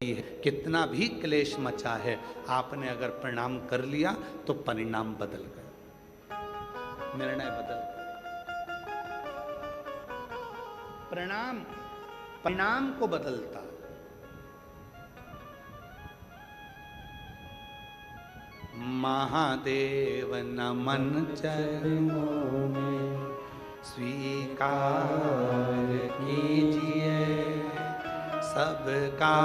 है। कितना भी क्लेश मचा है, आपने अगर प्रणाम कर लिया तो परिणाम बदल गया, निर्णय बदल गया। प्रणाम परिणाम को बदलता। महादेव नमन चरणों में स्वीकार कीजिए, सबका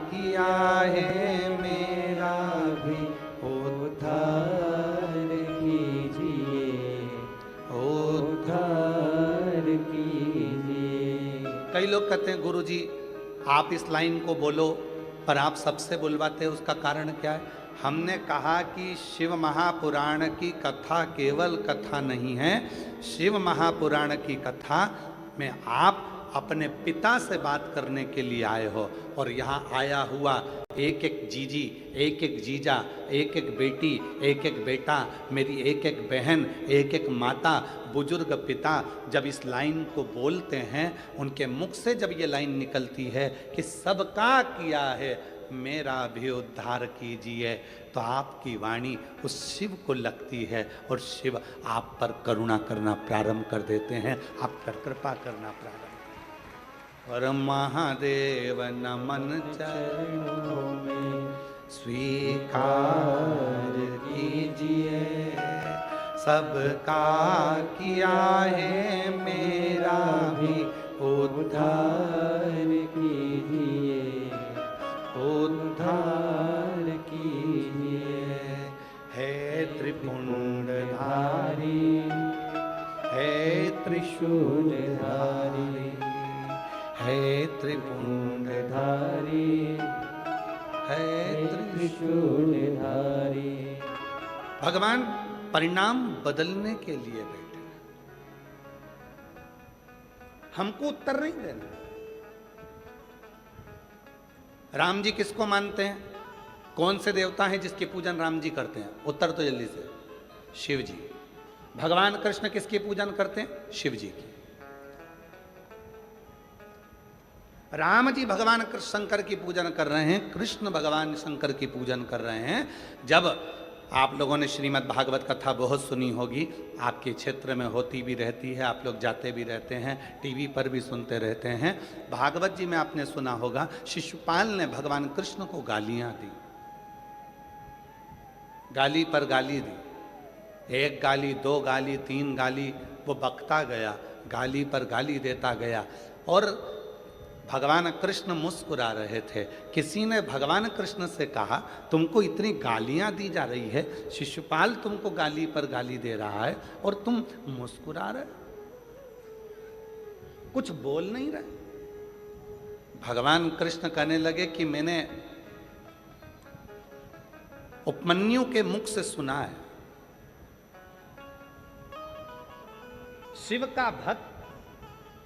किया है मेरा भी उद्धार कीजिए, उद्धार कीजिए। कई लोग कहते हैं गुरुजी आप इस लाइन को बोलो, पर आप सबसे बुलवाते हैं, उसका कारण क्या है? हमने कहा कि शिव महापुराण की कथा केवल कथा नहीं है। शिव महापुराण की कथा में आप अपने पिता से बात करने के लिए आए हो, और यहाँ आया हुआ एक एक जीजी, एक एक जीजा, एक एक बेटी, एक एक बेटा, मेरी एक एक बहन, एक एक माता, बुजुर्ग पिता जब इस लाइन को बोलते हैं, उनके मुख से जब ये लाइन निकलती है कि सबका किया है मेरा भी उद्धार कीजिए, तो आपकी वाणी उस शिव को लगती है और शिव आप पर करुणा करना प्रारंभ कर देते हैं, आप पर कृपा करना प्रारंभ। और महादेव नमन चरणों में स्वीकार कीजिए, सबका किया है मेरा भी उद्धार कीजिए, उद्धार कीजिए। है त्रिपुंडधारी, है त्रिशूलधारी, है त्रिपुंडधारी, है त्रिशूलधारी। भगवान परिणाम बदलने के लिए बैठे, हमको उत्तर नहीं देना। राम जी किसको मानते हैं? कौन से देवता हैं जिसकी पूजन राम जी करते हैं? उत्तर तो जल्दी से, शिव जी। भगवान कृष्ण किसकी पूजन करते हैं? शिव जी की। राम जी भगवान शंकर की पूजन कर रहे हैं, कृष्ण भगवान शंकर की पूजन कर रहे हैं। जब आप लोगों ने श्रीमद् भागवत कथा बहुत सुनी होगी, आपके क्षेत्र में होती भी रहती है, आप लोग जाते भी रहते हैं, टीवी पर भी सुनते रहते हैं। भागवत जी में आपने सुना होगा, शिशुपाल ने भगवान कृष्ण को गालियां दी, गाली पर गाली दी, एक गाली, दो गाली, तीन गाली, वो बकता गया, गाली पर गाली देता गया। और भगवान कृष्ण मुस्कुरा रहे थे। किसी ने भगवान कृष्ण से कहा, तुमको इतनी गालियां दी जा रही है, शिशुपाल तुमको गाली पर गाली दे रहा है और तुम मुस्कुरा रहे, कुछ बोल नहीं रहे। भगवान कृष्ण कहने लगे कि मैंने उपमन्यु के मुख से सुना है, शिव का भक्त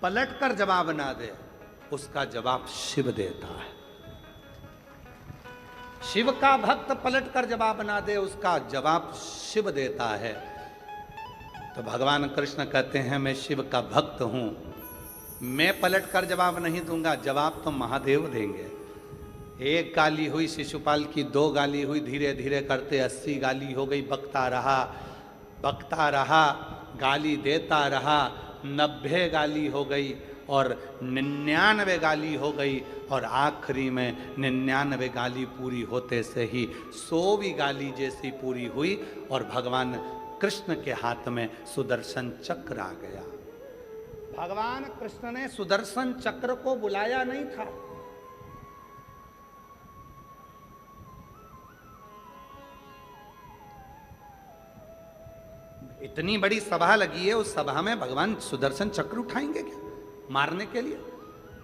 पलटकर जवाब ना दे, उसका जवाब शिव देता है। शिव का भक्त पलटकर जवाब ना दे, उसका जवाब शिव देता है। तो भगवान कृष्ण कहते हैं, मैं शिव का भक्त हूं, मैं पलटकर जवाब नहीं दूंगा, जवाब तो महादेव देंगे। एक गाली हुई शिशुपाल की, दो गाली हुई, धीरे धीरे करते 80 गाली हो गई। बकता रहा, बकता रहा, गाली देता रहा, 90 गाली हो गई और 99 गाली हो गई, और आखिरी में 99 गाली पूरी होते से ही 100वीं गाली जैसी पूरी हुई और भगवान कृष्ण के हाथ में सुदर्शन चक्र आ गया। भगवान कृष्ण ने सुदर्शन चक्र को बुलाया नहीं था, इतनी बड़ी सभा लगी है, उस सभा में भगवान सुदर्शन चक्र उठाएंगे क्या मारने के लिए?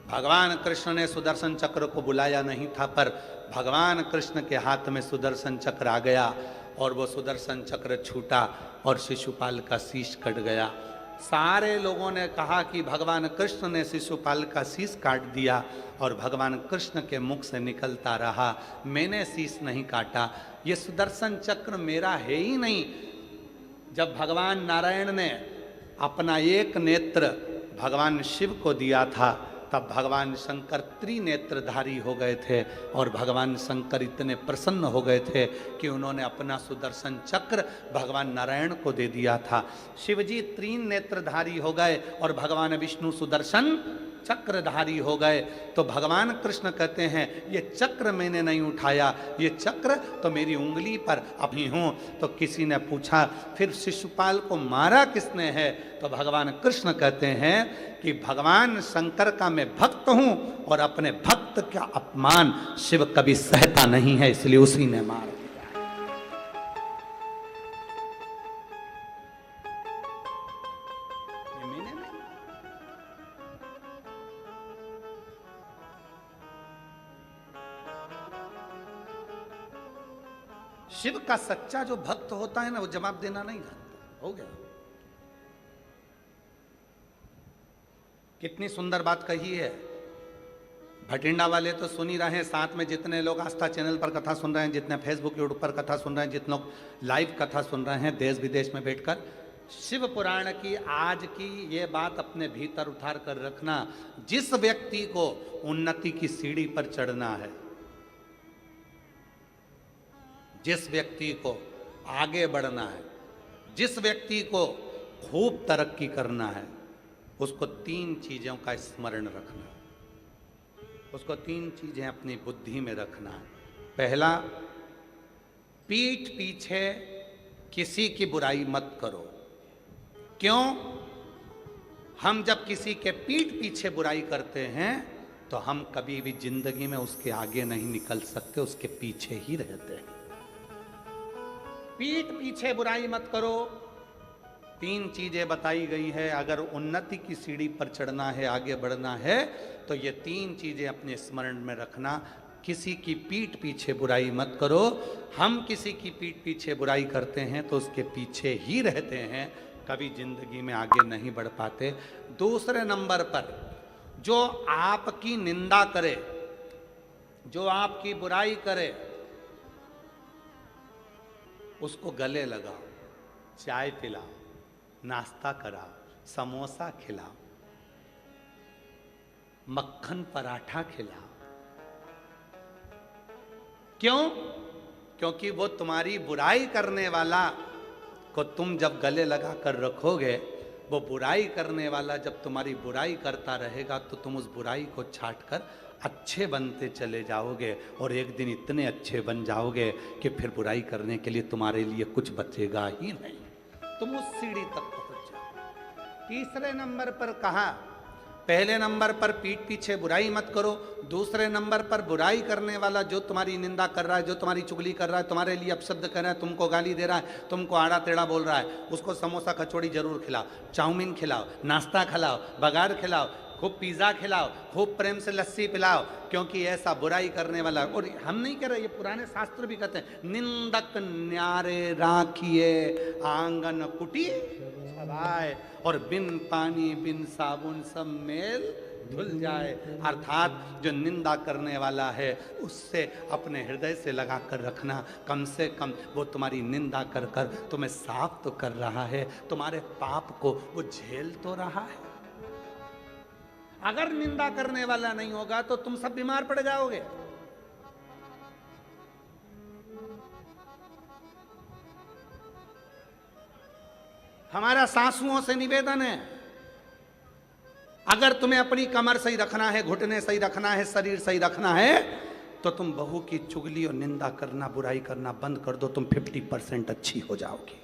भगवान कृष्ण ने सुदर्शन चक्र को बुलाया नहीं था, पर भगवान कृष्ण के हाथ में सुदर्शन चक्र आ गया और वो सुदर्शन चक्र छूटा और शिशुपाल का शीश कट गया। सारे लोगों ने कहा कि भगवान कृष्ण ने शिशुपाल का शीश काट दिया, और भगवान कृष्ण के मुख से निकलता रहा, मैंने शीश नहीं काटा, ये सुदर्शन चक्र मेरा है ही नहीं। जब भगवान नारायण ने अपना एक नेत्र भगवान शिव को दिया था, तब भगवान शंकर त्रिनेत्रधारी हो गए थे और भगवान शंकर इतने प्रसन्न हो गए थे कि उन्होंने अपना सुदर्शन चक्र भगवान नारायण को दे दिया था। शिवजी तीन नेत्रधारी हो गए और भगवान विष्णु सुदर्शन चक्रधारी हो गए। तो भगवान कृष्ण कहते हैं ये चक्र मैंने नहीं उठाया, ये चक्र तो मेरी उंगली पर अभी हूं। तो किसी ने पूछा फिर शिशुपाल को मारा किसने है? तो भगवान कृष्ण कहते हैं कि भगवान शंकर का मैं भक्त हूं और अपने भक्त का अपमान शिव कभी सहता नहीं है, इसलिए उसी ने मार दिया। शिव का सच्चा जो भक्त होता है ना, वो जवाब देना नहीं जानता। हो गया। कितनी सुंदर बात कही है। भटिंडा वाले तो सुन ही रहे हैं, साथ में जितने लोग आस्था चैनल पर कथा सुन रहे हैं, जितने फेसबुक यूट्यूब पर कथा सुन रहे हैं, जितने लोग लाइव कथा सुन रहे हैं देश विदेश में बैठकर, शिव पुराण की आज की ये बात अपने भीतर उतार कर रखना। जिस व्यक्ति को उन्नति की सीढ़ी पर चढ़ना है, जिस व्यक्ति को आगे बढ़ना है, जिस व्यक्ति को खूब तरक्की करना है, उसको तीन चीजों का स्मरण रखना है। उसको तीन चीजें अपनी बुद्धि में रखना है। पहला, पीठ पीछे किसी की बुराई मत करो। क्यों? हम जब किसी के पीठ पीछे बुराई करते हैं तो हम कभी भी जिंदगी में उसके आगे नहीं निकल सकते, उसके पीछे ही रहते हैं। पीठ पीछे बुराई मत करो। तीन चीजें बताई गई है। अगर उन्नति की सीढ़ी पर चढ़ना है, आगे बढ़ना है, तो ये तीन चीजें अपने स्मरण में रखना। किसी की पीठ पीछे बुराई मत करो। हम किसी की पीठ पीछे बुराई करते हैं तो उसके पीछे ही रहते हैं, कभी जिंदगी में आगे नहीं बढ़ पाते। दूसरे नंबर पर, जो आपकी निंदा करे, जो आपकी बुराई करे, उसको गले लगाओ, चाय पिलाओ, नाश्ता कराओ, समोसा खिलाओ, मक्खन पराठा खिलाओ। क्यों? क्योंकि वो तुम्हारी बुराई करने वाला को तुम जब गले लगा कर रखोगे, वो बुराई करने वाला जब तुम्हारी बुराई करता रहेगा तो तुम उस बुराई को छाट कर अच्छे बनते चले जाओगे और एक दिन इतने अच्छे बन जाओगे कि फिर बुराई करने के लिए तुम्हारे लिए कुछ बचेगा ही नहीं। तुम उस सीढ़ी तक पहुंच जाओ। तीसरे नंबर पर कहा, पहले नंबर पर पीठ पीछे बुराई मत करो। दूसरे नंबर पर बुराई करने वाला जो तुम्हारी निंदा कर रहा है, जो तुम्हारी चुगली कर रहा है, तुम्हारे लिए अपशब्द कर रहा है, तुमको गाली दे रहा है, तुमको आड़ा टेढ़ा बोल रहा है, उसको समोसा कचौड़ी जरूर खिलाओ, चाउमीन खिलाओ, नाश्ता खिलाओ, बघार खिलाओ, खूब पिज़्ज़ा खिलाओ, खूब प्रेम से लस्सी पिलाओ। क्योंकि ऐसा बुराई करने वाला, और हम नहीं कह रहे, ये पुराने शास्त्र भी कहते हैं, निंदक न्यारे राखिए आंगन कुटी छवाए, और बिन पानी बिन साबुन सब मेल धुल जाए। अर्थात जो निंदा करने वाला है उससे अपने हृदय से लगा कर रखना। कम से कम वो तुम्हारी निंदा कर कर तुम्हें साफ तो कर रहा है, तुम्हारे पाप को वो झेल तो रहा है। अगर निंदा करने वाला नहीं होगा तो तुम सब बीमार पड़ जाओगे। हमारा सासुओं से निवेदन है, अगर तुम्हें अपनी कमर सही रखना है, घुटने सही रखना है, शरीर सही रखना है, तो तुम बहू की चुगली और निंदा करना, बुराई करना बंद कर दो। तुम 50% अच्छी हो जाओगी।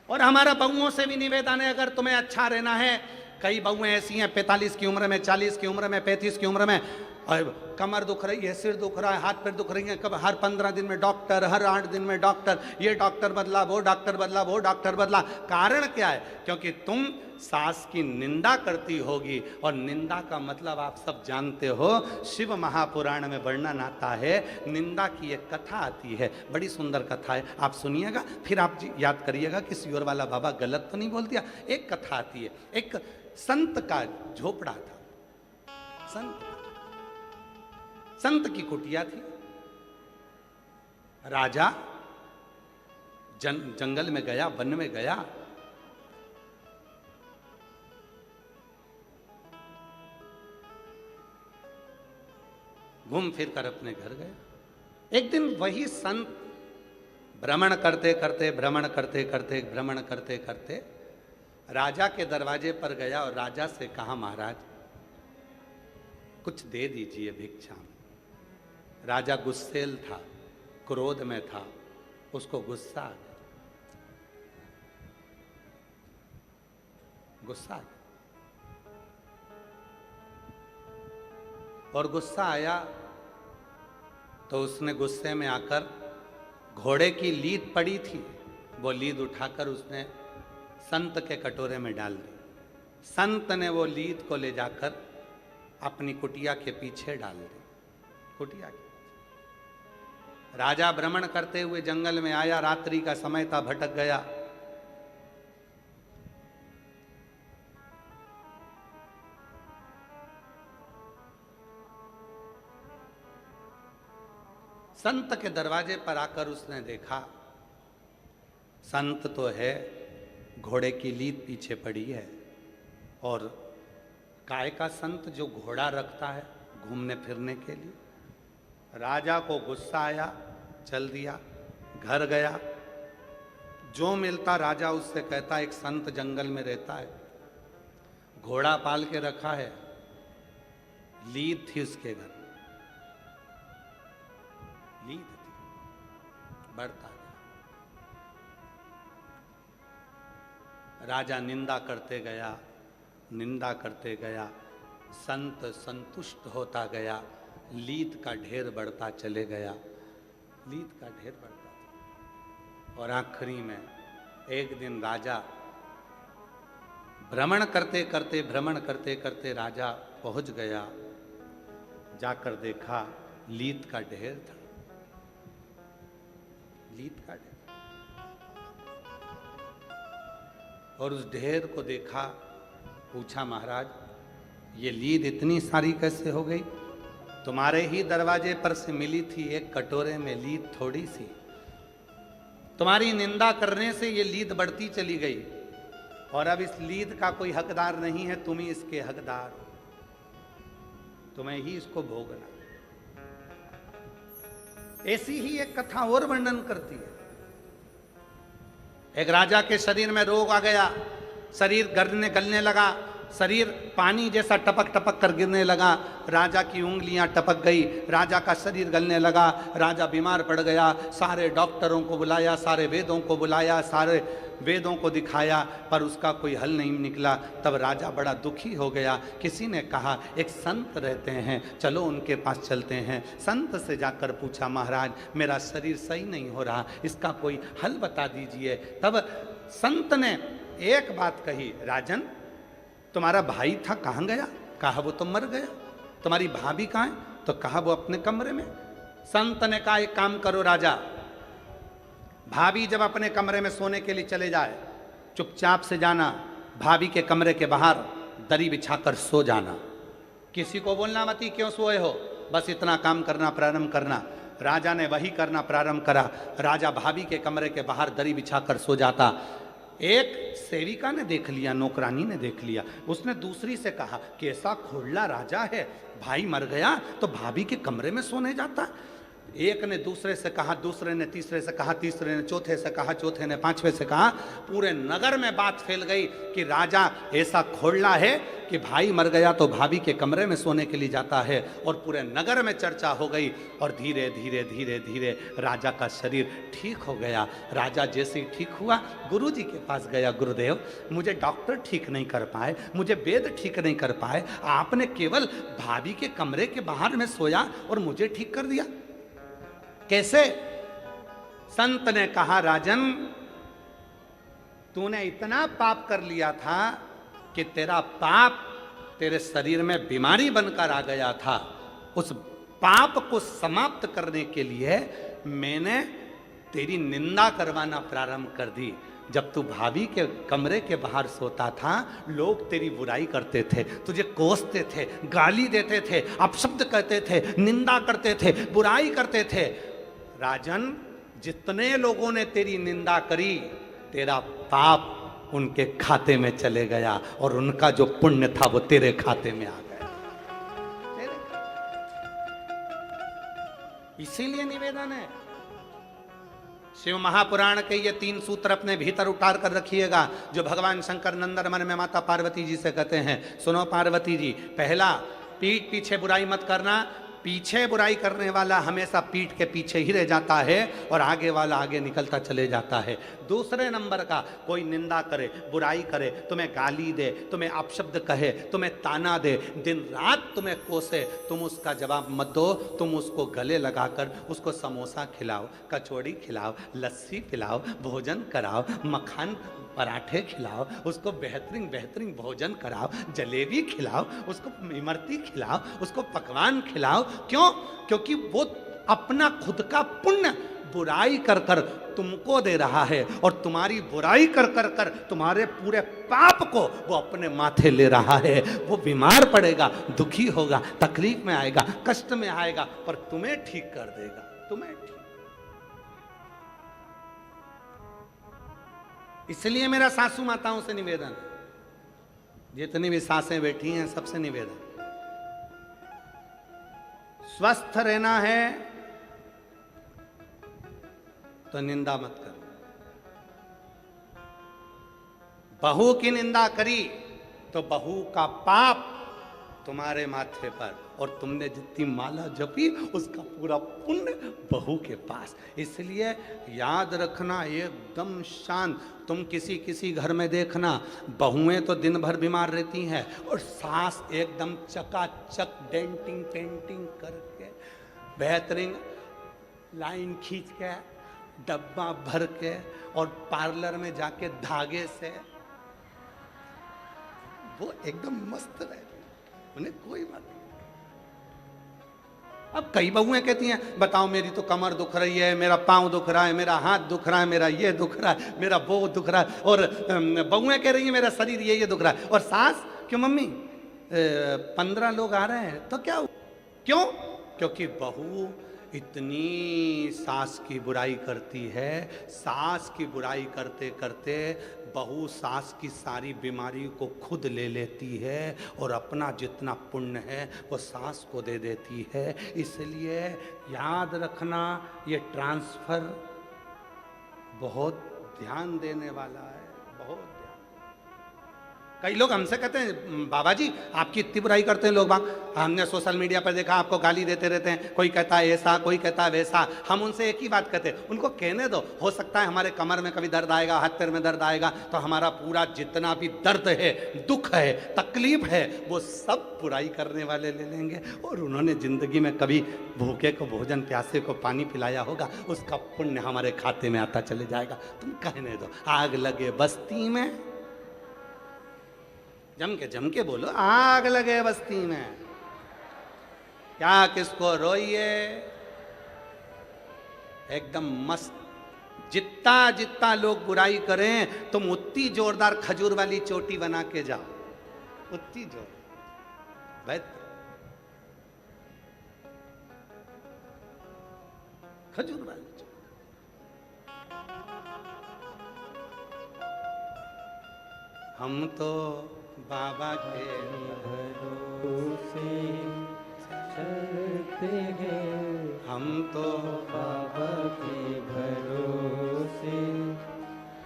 और हमारा बहुओं से भी निवेदन है, अगर तुम्हें अच्छा रहना है, कई बहुएं ऐसी हैं 45 की उम्र में, 40 की उम्र में, 35 की उम्र में, और कमर दुख रही है, सिर दुख रहा है, हाथ पैर दुख रही है, कब हर 15 दिन में डॉक्टर, हर 8 दिन में डॉक्टर, ये डॉक्टर बदला, वो डॉक्टर बदला, वो डॉक्टर बदला। कारण क्या है? क्योंकि तुम सास की निंदा करती होगी, और निंदा का मतलब आप सब जानते हो। शिव महापुराण में वर्णन आता है, निंदा की एक कथा आती है, बड़ी सुंदर कथा है, आप सुनिएगा, फिर आप याद करिएगा कि सियोर वाला बाबा गलत तो नहीं बोल दिया। एक कथा आती है, एक संत का झोपड़ा था, संत की कुटिया थी। राजा जंगल में गया, वन में गया, घूम फिर कर अपने घर गया। एक दिन वही संत भ्रमण करते करते राजा के दरवाजे पर गया और राजा से कहा, महाराज कुछ दे दीजिए भिक्षा में। राजा गुस्सेल था, क्रोध में था, उसको गुस्सा आ गया। और गुस्सा आया तो उसने गुस्से में आकर घोड़े की लीद पड़ी थी, वो लीद उठाकर उसने संत के कटोरे में डाल दी। संत ने वो लीद को ले जाकर अपनी कुटिया के पीछे डाल दी। कुटिया के राजा भ्रमण करते हुए जंगल में आया, रात्रि का समय था, भटक गया। संत के दरवाजे पर आकर उसने देखा, संत तो है, घोड़े की लीद पीछे पड़ी है, और काय का संत जो घोड़ा रखता है घूमने फिरने के लिए। राजा को गुस्सा आया, चल दिया, घर गया। जो मिलता राजा उससे कहता, एक संत जंगल में रहता है, घोड़ा पाल के रखा है, लीद थी उसके घर, लीद थी, बढ़ता गया। राजा निंदा करते गया, संत संतुष्ट होता गया, लीद का ढेर बढ़ता चले गया, लीद का ढेर बढ़ता चला। और आखिरी में एक दिन राजा भ्रमण करते करते राजा पहुंच गया, जाकर देखा लीद का ढेर था, लीद का ढेर। और उस ढेर को देखा, पूछा, महाराज ये लीद इतनी सारी कैसे हो गई? तुम्हारे ही दरवाजे पर से मिली थी, एक कटोरे में लीद थोड़ी सी, तुम्हारी निंदा करने से ये लीद बढ़ती चली गई, और अब इस लीद का कोई हकदार नहीं है, तुम ही इसके हकदार, तुम्हें ही इसको भोगना। ऐसी ही एक कथा और वर्णन करती है। एक राजा के शरीर में रोग आ गया, शरीर गलने लगा, शरीर पानी जैसा टपक टपक कर गिरने लगा, राजा की उंगलियां टपक गई, राजा का शरीर गलने लगा, राजा बीमार पड़ गया। सारे डॉक्टरों को बुलाया, सारे वेदों को बुलाया, सारे वेदों को दिखाया, पर उसका कोई हल नहीं निकला। तब राजा बड़ा दुखी हो गया। किसी ने कहा, एक संत रहते हैं, चलो उनके पास चलते हैं। संत से जाकर पूछा, महाराज मेरा शरीर सही नहीं हो रहा, इसका कोई हल बता दीजिए। तब संत ने एक बात कही, राजन तुम्हारा भाई था, कहाँ गया? कहा वो तो मर गया। तुम्हारी भाभी कहाँ है? तो कहा वो अपने कमरे में। संत ने कहा, एक काम करो राजा, भाभी जब अपने कमरे में सोने के लिए चले जाए, चुपचाप से जाना, भाभी के कमरे के बाहर दरी बिछाकर सो जाना, किसी को बोलना मत ही क्यों सोए हो, बस इतना काम करना प्रारंभ करना। राजा ने वही करना प्रारंभ करा। राजा भाभी के कमरे के बाहर दरी बिछाकर सो जाता। एक सेविका ने देख लिया, नौकरानी ने देख लिया, उसने दूसरी से कहा कि ऐसा खोड़ला राजा है, भाई मर गया तो भाभी के कमरे में सोने जाता। एक ने दूसरे से कहा, दूसरे ने तीसरे से कहा, तीसरे ने चौथे से कहा, चौथे ने पांचवे से कहा। पूरे नगर में बात फैल गई कि राजा ऐसा खोड़ला है कि भाई मर गया तो भाभी के कमरे में सोने के लिए जाता है। और पूरे नगर में चर्चा हो गई, और धीरे धीरे धीरे धीरे राजा का शरीर ठीक हो गया। राजा जैसे ही ठीक हुआ, गुरुजी के पास गया, गुरुदेव मुझे डॉक्टर ठीक नहीं कर पाए, मुझे वेद ठीक नहीं कर पाए, आपने केवल भाभी के कमरे के बाहर में सोया और मुझे ठीक कर दिया, कैसे? संत ने कहा, राजन तूने इतना पाप कर लिया था कि तेरा पाप तेरे शरीर में बीमारी बनकर आ गया था। उस पाप को समाप्त करने के लिए मैंने तेरी निंदा करवाना प्रारंभ कर दी। जब तू भाभी के कमरे के बाहर सोता था, लोग तेरी बुराई करते थे, तुझे कोसते थे, गाली देते थे, अपशब्द कहते थे, निंदा करते थे, बुराई करते थे। राजन जितने लोगों ने तेरी निंदा करी, तेरा पाप उनके खाते में चले गया, और उनका जो पुण्य था वो तेरे खाते में आ गया। इसीलिए निवेदन है। शिव महापुराण के ये 3 सूत्र अपने भीतर उतार कर रखिएगा, जो भगवान शंकर नंदन मन में माता पार्वती जी से कहते हैं, सुनो पार्वती जी, पहला, पीठ पीछे बुराई मत करना। पीछे बुराई करने वाला हमेशा पीठ के पीछे ही रह जाता है और आगे वाला आगे निकलता चले जाता है। दूसरे नंबर का, कोई निंदा करे, बुराई करे, तुम्हें गाली दे, तुम्हें अपशब्द कहे, तुम्हें ताना दे, दिन रात तुम्हें कोसे, तुम उसका जवाब मत दो। तुम उसको गले लगाकर उसको समोसा खिलाओ, कचौड़ी खिलाओ, लस्सी पिलाओ, भोजन कराओ, मक्खन पराठे खिलाओ, उसको बेहतरीन बेहतरीन भोजन कराओ, जलेबी खिलाओ, उसको इमरती खिलाओ, उसको पकवान खिलाओ। क्यों? क्योंकि वो अपना खुद का पुण्य बुराई कर कर तुमको दे रहा है, और तुम्हारी बुराई कर कर कर तुम्हारे पूरे पाप को वो अपने माथे ले रहा है। वो बीमार पड़ेगा, दुखी होगा, तकलीफ में आएगा, कष्ट में आएगा, पर तुम्हें ठीक कर देगा, तुम्हें ठीक। इसलिए मेरा सासू माताओं से निवेदन, जितनी भी सासें बैठी हैं सबसे निवेदन, स्वस्थ रहना है तो निंदा मत करो। बहू की निंदा करी तो बहू का पाप तुम्हारे माथे पर, और तुमने जितनी माला जपी उसका पूरा पुण्य बहू के पास। इसलिए याद रखना, एकदम शांत। तुम किसी किसी घर में देखना, बहुएं तो दिन भर बीमार रहती हैं और सास एकदम चकाचक डेंटिंग पेंटिंग करके, बेहतरीन लाइन खींच के, डब्बा भर के, और पार्लर में जाके धागे से वो एकदम मस्त रहती, उन्हें कोई बात नहीं। अब कई बहुएं कहती हैं, बताओ मेरी तो कमर दुख रही है, मेरा पाँव दुख रहा है, मेरा हाथ दुख रहा है, मेरा ये दुख रहा है, मेरा वो दुख रहा है, और बहुएं कह रही हैं मेरा शरीर ये दुख रहा है। और सास, क्यों मम्मी 15 लोग आ रहे हैं तो क्या? क्यों? क्योंकि बहू इतनी सास की बुराई करती है, सास की बुराई करते करते बहू सास की सारी बीमारी को खुद ले लेती है, और अपना जितना पुण्य है वो सास को दे देती है। इसलिए याद रखना, ये ट्रांसफर बहुत ध्यान देने वाला है, बहुत ध्यान। कई लोग हमसे कहते हैं, बाबा जी आपकी इतनी बुराई करते हैं लोग बाग, हमने सोशल मीडिया पर देखा आपको गाली देते रहते हैं, कोई कहता है ऐसा, कोई कहता है वैसा। हम उनसे एक ही बात कहते हैं, उनको कहने दो। हो सकता है हमारे कमर में कभी दर्द आएगा, हाथ पैर में दर्द आएगा, तो हमारा पूरा जितना भी दर्द है, दुख है, तकलीफ है, वो सब बुराई करने वाले ले लेंगे। और उन्होंने जिंदगी में कभी भूखे को भोजन, प्यासे को पानी पिलाया होगा, उसका पुण्य हमारे खाते में आता चले जाएगा। तुम कहने दो। आग लगे बस्ती में, जम के बोलो, आग लगे बस्ती में, क्या किसको रोइए, एकदम मस्त। जितना जितना लोग बुराई करें, तुम उतनी जोरदार खजूर वाली चोटी बना के जाओ, उतनी जोर खजूर वाली चोटी। हम तो बाबा के भरोसे चलते हैं, हम तो बाबा के भरोसे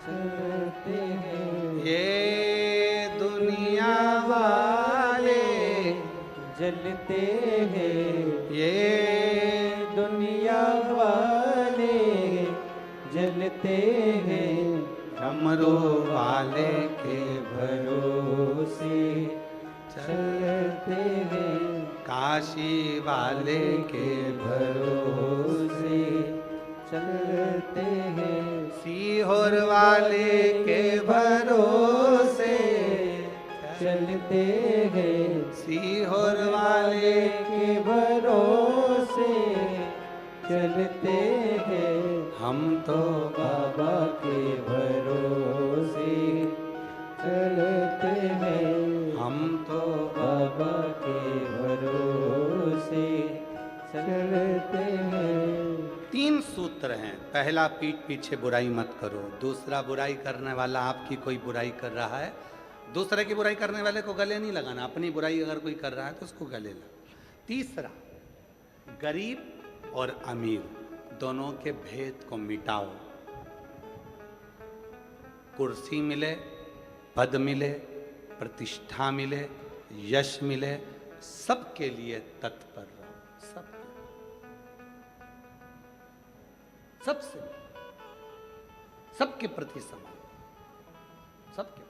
चलते हैं। ये दुनिया वाले जलते हैं, ये दुनिया वाले जलते हैं, डमरू वाले के भरोसे चलते हैं, काशी वाले के भरोसे चलते हैं, सीहोर वाले के भरोसे चलते हैं, सीहोर वाले के भरोसे चलते हैं। हम तो बाबा के भरोसे चलते हैं, हम तो बाबा के भरोसे चलते हैं। 3 सूत्र हैं। पहला, पीठ पीछे बुराई मत करो। दूसरा, बुराई करने वाला आपकी कोई बुराई कर रहा है, दूसरे की बुराई करने वाले को गले नहीं लगाना, अपनी बुराई अगर कोई कर रहा है तो उसको गले लगा। तीसरा, गरीब और अमीर, दोनों के भेद को मिटाओ। कुर्सी मिले, पद मिले, प्रतिष्ठा मिले, यश मिले, सबके लिए तत्पर रहो। सबसे, सबके प्रति समान, सबके।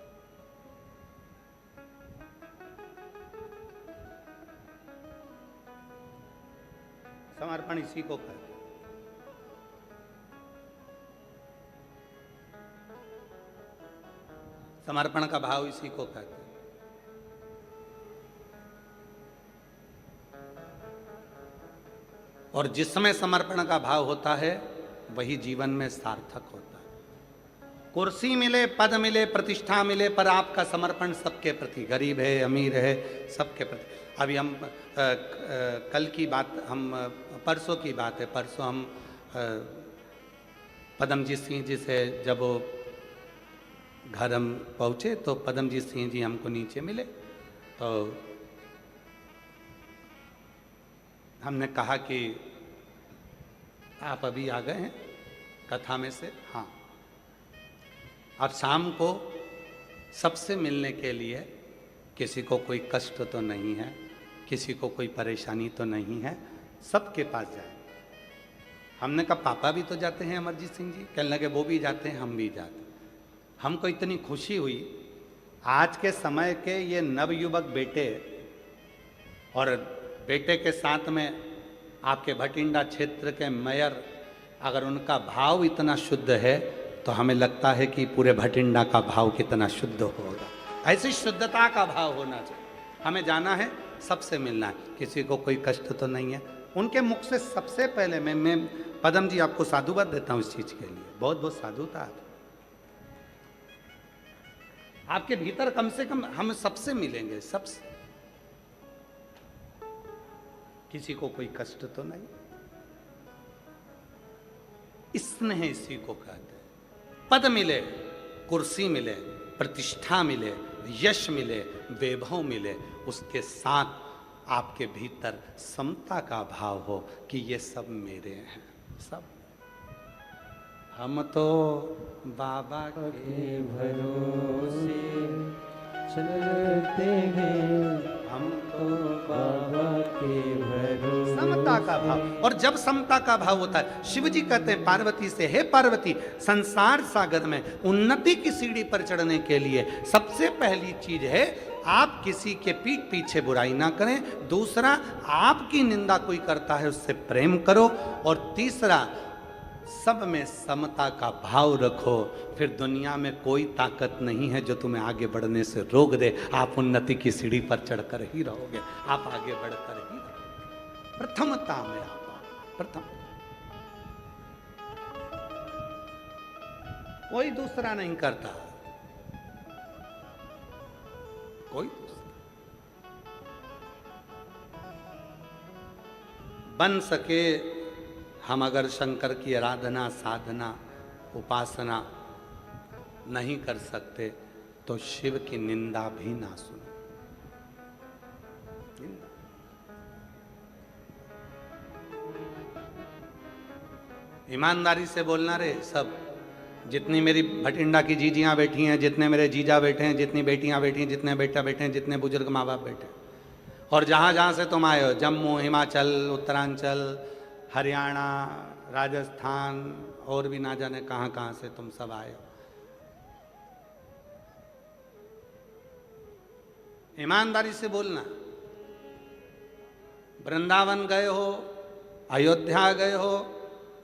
समर्पण इसी को कहते हैं। समर्पण का भाव इसी को कहते हैं। और जिसमें समर्पण का भाव होता है वही जीवन में सार्थक होता है। कुर्सी मिले, पद मिले, प्रतिष्ठा मिले, पर आपका समर्पण सबके प्रति, गरीब है, अमीर है, सबके प्रति। अभी हम कल की बात, हम परसों की बात है, परसों हम पदमजीत सिंह जी से जब वो घर हम पहुँचे तो पदमजीत सिंह जी हमको नीचे मिले, तो हमने कहा कि आप अभी आ गए हैं कथा में से? हाँ। अब शाम को सबसे मिलने के लिए, किसी को कोई कष्ट तो नहीं है, किसी को कोई परेशानी तो नहीं है, सबके पास जाए। हमने कहा पापा भी तो जाते हैं अमरजीत सिंह जी? कहने लगे वो भी जाते हैं, हम भी जाते हैं। हमको इतनी खुशी हुई, आज के समय के ये नवयुवक बेटे, और बेटे के साथ में आपके भटिंडा क्षेत्र के मेयर, अगर उनका भाव इतना शुद्ध है तो हमें लगता है कि पूरे भटिंडा का भाव कितना शुद्ध होगा। ऐसी शुद्धता का भाव होना चाहिए। हमें जाना है, सबसे मिलना है, किसी को कोई कष्ट तो नहीं है। उनके मुख से सबसे पहले मैं पदम जी आपको साधुवाद देता हूँ इस चीज के लिए, बहुत बहुत साधुता। आपके भीतर कम से कम हम सबसे मिलेंगे, सबसे, किसी को कोई कष्ट तो नहीं। स्नेह इसी को कहते हैं। पद मिले, कुर्सी मिले, प्रतिष्ठा मिले, यश मिले, वैभव मिले, उसके साथ आपके भीतर समता का भाव हो कि ये सब मेरे हैं, सब। हम तो बाबा के भरोसे चलते हैं, हम तो बाबा के भरोसे। समता का भाव, और जब समता का भाव होता है, शिव जी कहते हैं पार्वती से, हे पार्वती, संसार सागर में उन्नति की सीढ़ी पर चढ़ने के लिए सबसे पहली चीज है आप किसी के पीठ पीछे बुराई ना करें। दूसरा, आपकी निंदा कोई करता है उससे प्रेम करो। और तीसरा, सब में समता का भाव रखो। फिर दुनिया में कोई ताकत नहीं है जो तुम्हें आगे बढ़ने से रोक दे। आप उन्नति की सीढ़ी पर चढ़कर ही रहोगे, आप आगे बढ़कर ही रहोगे। प्रथमता में आप प्रथम, कोई दूसरा नहीं करता, कोई दूसरा। बन सके हम अगर शंकर की आराधना, साधना, उपासना नहीं कर सकते तो शिव की निंदा भी ना सुनो। ईमानदारी से बोलना रे सब। जितनी मेरी भटिंडा की जीजियां बैठी हैं, जितने मेरे जीजा बैठे हैं, जितनी बेटियां बैठी हैं, जितने बेटा बैठे हैं, जितने बुजुर्ग माँ बाप बैठे हैं, और जहां जहां से तुम आए हो, जम्मू, हिमाचल, उत्तरांचल, हरियाणा, राजस्थान, और भी ना जाने कहां कहां से तुम सब आए हो, ईमानदारी से बोलना। वृंदावन गए हो, अयोध्या गए हो,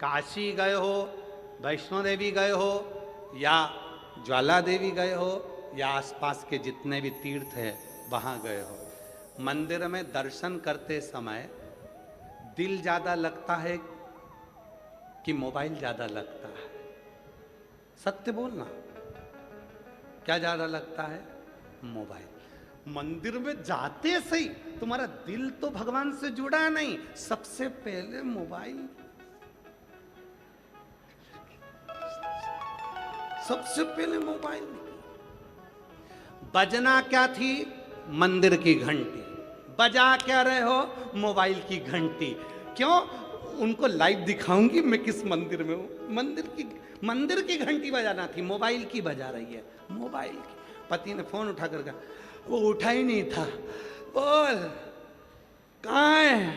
काशी गए हो, वैष्णो देवी गए हो, या ज्वाला देवी गए हो, या आसपास के जितने भी तीर्थ है वहां गए हो, मंदिर में दर्शन करते समय दिल ज्यादा लगता है कि मोबाइल ज्यादा लगता है? सत्य बोलना, क्या ज्यादा लगता है? मोबाइल। मंदिर में जाते सही तुम्हारा दिल तो भगवान से जुड़ा नहीं, सबसे पहले मोबाइल, सबसे पहले मोबाइल। बजना क्या थी? मंदिर की घंटी। बजा क्या रहे हो? मोबाइल की घंटी। क्यों? उनको लाइव दिखाऊंगी मैं किस मंदिर में हूँ। मंदिर की घंटी बजाना थी, मोबाइल की बजा रही है, मोबाइल की। पति ने फोन उठा कर कहा, वो उठा ही नहीं था। बोल कहाँ है?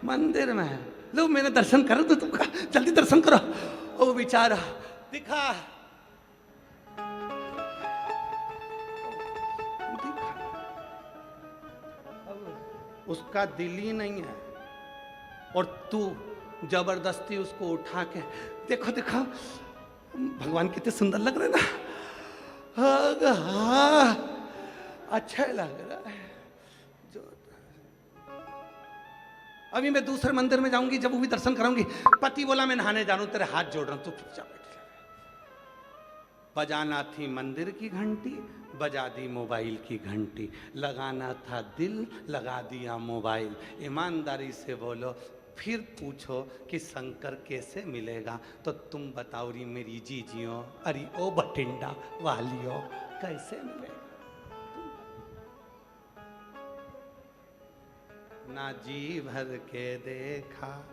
मंदिर में है। लो मैंने दर्शन कर दो तुमका, जल्दी दर्शन करो। ओ बेचारा दिखा, उसका दिल ही नहीं है और तू जबरदस्ती उसको उठा के, देखो देखो भगवान कितने सुंदर लग रहे ना। हाँ, अच्छा लग रहा है। जो अभी मैं दूसरे मंदिर में जाऊंगी, जब वो भी दर्शन कराऊंगी। पति बोला मैं नहाने जा रहा हूं, तेरे हाथ जोड़ रहा हूं, तू चुपचाप बैठ। बजाना थी मंदिर की घंटी, बजा दी मोबाइल की घंटी। लगाना था दिल, लगा दिया मोबाइल। ईमानदारी से बोलो, फिर पूछो कि शंकर कैसे मिलेगा, तो तुम बताओ री मेरी जीजियों, अरे ओ बठिंडा वालियों, कैसे मिलेगा? ना जी भर के देखा,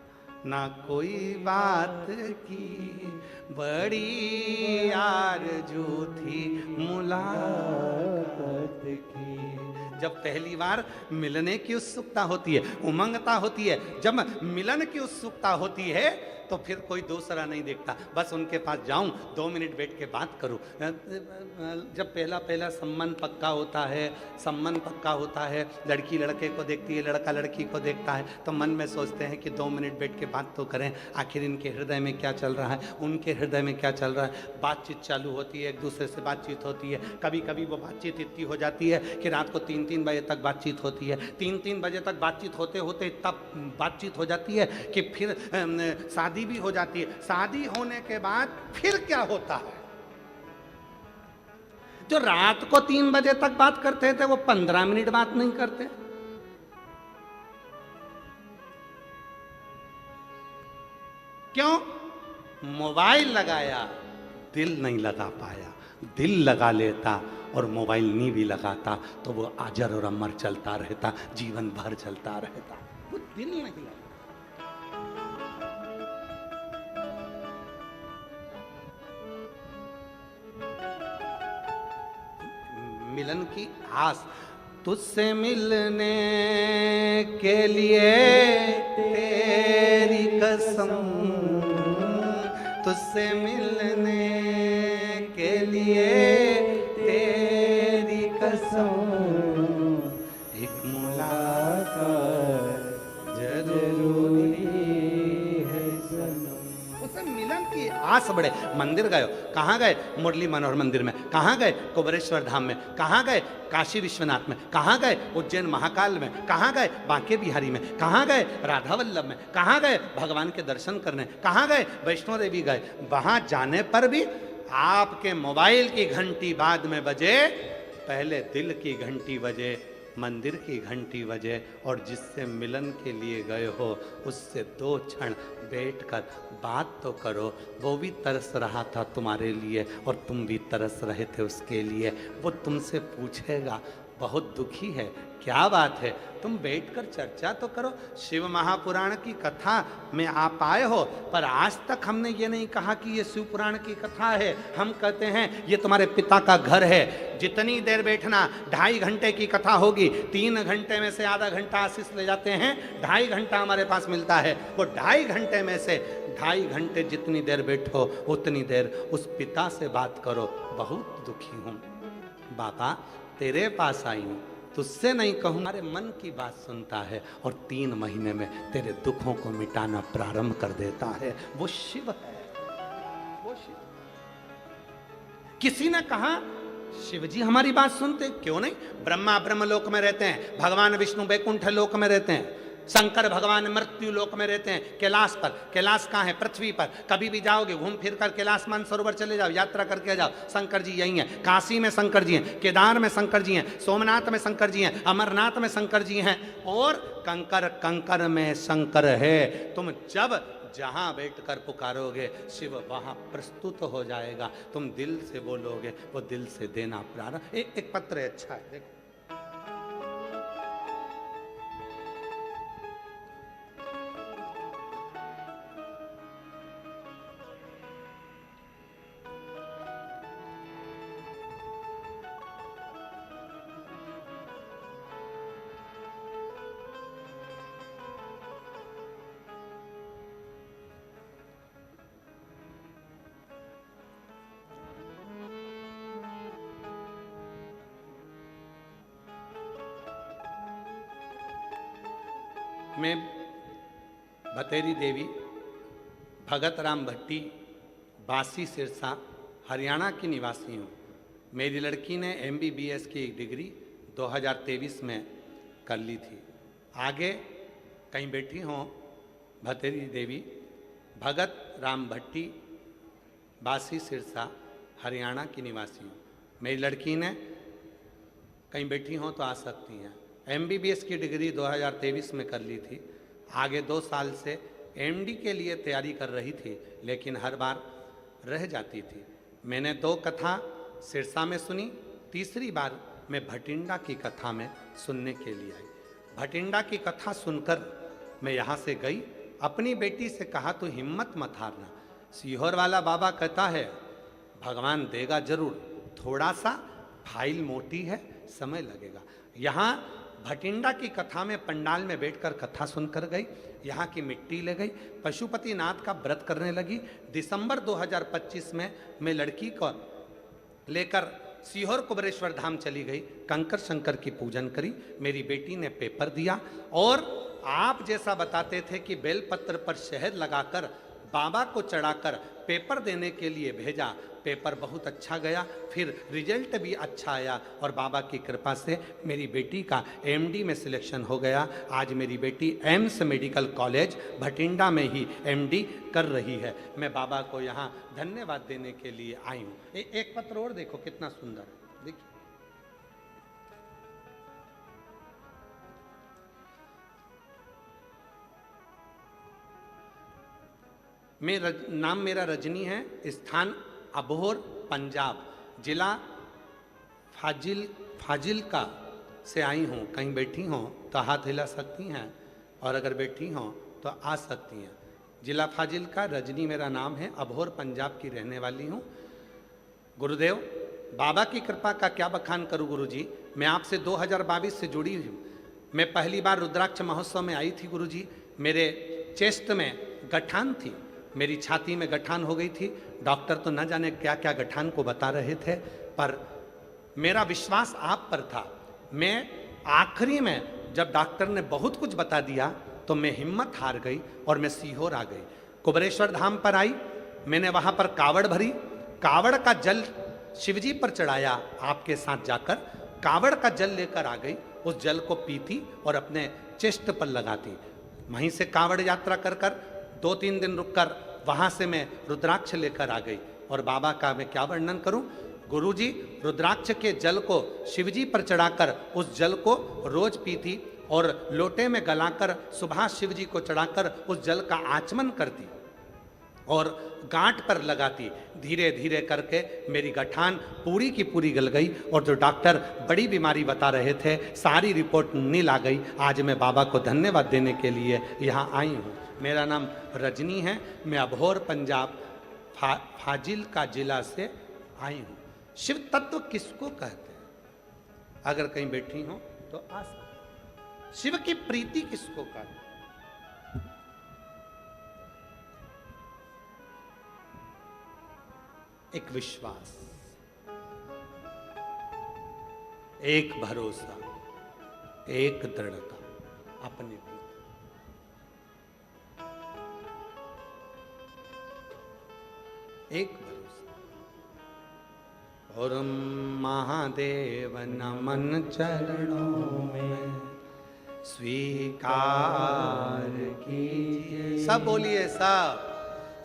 ना कोई बात की, बड़ी आरज़ू थी मुलाकात की। जब पहली बार मिलने की उत्सुकता होती है, उमंगता होती है, जब मिलन की उत्सुकता होती है, तो फिर कोई दूसरा नहीं देखता। बस उनके पास जाऊं, 2 मिनट बैठ के बात करूं। जब पहला संबंध पक्का होता है, संबंध पक्का होता है, लड़की लड़के को देखती है, लड़का लड़की को देखता है, तो मन में सोचते हैं कि 2 मिनट बैठ के बात तो करें, आखिर इनके हृदय में क्या चल रहा है, उनके हृदय में क्या चल रहा है। बातचीत चालू होती है, एक दूसरे से बातचीत होती है। कभी कभी वो बातचीत इतनी हो जाती है कि रात को 3-3 बजे तक बातचीत होती है। 3-3 बजे तक बातचीत होते होते तब बातचीत हो जाती है कि फिर शादी भी हो जाती है। शादी होने के बाद फिर क्या होता है? जो रात को 3 बजे तक बात करते थे, वो 15 मिनट बात नहीं करते। क्यों? मोबाइल लगाया, दिल नहीं लगा पाया। दिल लगा लेता और मोबाइल नहीं भी लगाता तो वो अजर और अमर चलता रहता, जीवन भर चलता रहता। वो दिल नहीं लगा। मिलन की आस, तुझसे मिलने के लिए तेरी कसम, तुझसे मिलने के लिए तेरी कसम, एक मुलाकात जरूरी है सनम। उससे मिलन की आस बढ़े। मंदिर गए, कहाँ गए? मुरली मनोहर मंदिर में। कहाँ गए? कुबरेश्वर धाम में। कहाँ गए? काशी विश्वनाथ में। कहाँ गए? उज्जैन महाकाल में। कहाँ गए? बांके बिहारी में। कहाँ गए? राधा वल्लभ में। कहाँ गए? भगवान के दर्शन करने। कहाँ गए? वैष्णो देवी गए। वहां जाने पर भी आपके मोबाइल की घंटी बाद में बजे, पहले दिल की घंटी बजे, मंदिर की घंटी बजे, और जिससे मिलन के लिए गए हो उससे 2 क्षण बैठकर बात तो करो। वो भी तरस रहा था तुम्हारे लिए और तुम भी तरस रहे थे उसके लिए। वो तुमसे पूछेगा, बहुत दुखी है, क्या बात है? तुम बैठकर चर्चा तो करो। शिव महापुराण की कथा में आप आए हो, पर आज तक हमने ये नहीं कहा कि ये शिव पुराण की कथा है। हम कहते हैं ये तुम्हारे पिता का घर है। जितनी देर बैठना, 2.5 घंटे की कथा होगी, 3 घंटे में से आधा घंटा आशीष ले जाते हैं, 2.5 घंटा हमारे पास मिलता है। वो 2.5 घंटे में से 2.5 घंटे जितनी देर बैठो उतनी देर उस पिता से बात करो। बहुत दुखी हूँ बाबा, तेरे पास आई हूँ, तुझसे नहीं कहूँ, हमारे मन की बात सुनता है और 3 महीने में तेरे दुखों को मिटाना प्रारंभ कर देता है। वो शिव है, वो शिव। किसी ने कहा शिव जी हमारी बात सुनते क्यों नहीं? ब्रह्मा ब्रह्मलोक में रहते हैं, भगवान विष्णु बैकुंठ लोक में रहते हैं, शंकर भगवान मृत्यु लोक में रहते हैं, कैलाश पर। कैलाश कहाँ है? पृथ्वी पर। कभी भी जाओगे घूम फिर कर कैलाश मानसरोवर चले जाओ, यात्रा करके जाओ, शंकर जी यही हैं। काशी में शंकर जी हैं, केदार में शंकर जी हैं, सोमनाथ में शंकर जी हैं, अमरनाथ में शंकर जी हैं, और कंकर कंकर में शंकर है। तुम जब जहाँ बैठकर पुकारोगे शिव वहाँ प्रस्तुत हो जाएगा। तुम दिल से बोलोगे, वो दिल से देना प्रारंभ। एक पत्र है, अच्छा है, देखो। मैं भतेरी देवी भगत राम भट्टी बासी सिरसा हरियाणा की निवासी हूँ। मेरी लड़की ने MBBS की डिग्री 2023 में कर ली थी। आगे कहीं बैठी हों, भतेरी देवी भगत राम भट्टी बासी सिरसा हरियाणा की निवासी हूँ। मेरी लड़की ने कहीं बैठी हों तो आ सकती हैं। MBBS की डिग्री 2023 में कर ली थी। आगे 2 साल से MD के लिए तैयारी कर रही थी, लेकिन हर बार रह जाती थी। मैंने 2 कथा सिरसा में सुनी, तीसरी बार मैं भटिंडा की कथा में सुनने के लिए आई। भटिंडा की कथा सुनकर मैं यहाँ से गई, अपनी बेटी से कहा तो हिम्मत मत हारना, सीहोर वाला बाबा कहता है भगवान देगा जरूर, थोड़ा सा फाइल मोटी है, समय लगेगा। यहाँ भटिंडा की कथा में पंडाल में बैठकर कथा सुनकर गई, यहाँ की मिट्टी ले गई, पशुपति नाथ का व्रत करने लगी। दिसंबर 2025 में मैं लड़की को लेकर सीहोर कुबरेश्वर धाम चली गई, कंकर शंकर की पूजन करी। मेरी बेटी ने पेपर दिया और आप जैसा बताते थे कि बेलपत्र पर शहद लगाकर बाबा को चढ़ाकर पेपर देने के लिए भेजा। पेपर बहुत अच्छा गया, फिर रिजल्ट भी अच्छा आया और बाबा की कृपा से मेरी बेटी का MD में सिलेक्शन हो गया। आज मेरी बेटी एम्स मेडिकल कॉलेज भटिंडा में ही MD कर रही है। मैं बाबा को यहाँ धन्यवाद देने के लिए आई हूँ। एक पत्र और देखो कितना सुंदर है, देखिए। नाम मेरा रजनी है, स्थान अबोहर पंजाब, जिला फाजिलका से आई हूँ। कहीं बैठी हों तो हाथ हिला सकती हैं और अगर बैठी हों तो आ सकती हैं। जिला फाजिलका, रजनी मेरा नाम है, अबोहर पंजाब की रहने वाली हूँ। गुरुदेव बाबा की कृपा का क्या बखान करूँ गुरुजी। मैं आपसे 2022 से जुड़ी हूँ। मैं पहली बार रुद्राक्ष महोत्सव में आई थी गुरुजी। मेरे चेस्ट में गठान थी, मेरी छाती में गठान हो गई थी। डॉक्टर तो न जाने क्या क्या गठान को बता रहे थे, पर मेरा विश्वास आप पर था। मैं आखिरी में जब डॉक्टर ने बहुत कुछ बता दिया तो मैं हिम्मत हार गई और मैं सीहोर आ गई। कुबरेश्वर धाम पर आई, मैंने वहाँ पर कावड़ भरी, कावड़ का जल शिवजी पर चढ़ाया। आपके साथ जाकर कावड़ का जल लेकर आ गई, उस जल को पीती और अपने चेस्ट पर लगाती। वहीं से कावड़ यात्रा कर कर 2-3 दिन रुककर वहाँ से मैं रुद्राक्ष लेकर आ गई। और बाबा का मैं क्या वर्णन करूं। गुरुजी रुद्राक्ष के जल को शिवजी पर चढ़ाकर उस जल को रोज पीती और लोटे में गलाकर सुबह शिवजी को चढ़ाकर उस जल का आचमन करती और गांठ पर लगाती। धीरे धीरे करके मेरी गठान पूरी की पूरी गल गई और जो डॉक्टर बड़ी बीमारी बता रहे थे सारी रिपोर्ट नील आ गई। आज मैं बाबा को धन्यवाद देने के लिए यहाँ आई हूँ। मेरा नाम रजनी है, मैं अबोहर पंजाब फाजिलका जिला से आई हूँ। शिव तत्व किसको कहते हैं? अगर कहीं बैठी हो तो आ सकते। शिव की प्रीति किसको कहते हैं? एक विश्वास, एक भरोसा, एक दृढ़ता अपने भीतर। एक भरोसा। और महादेव नमन चरणों में स्वीकार कीजिए। सब बोलिए, सब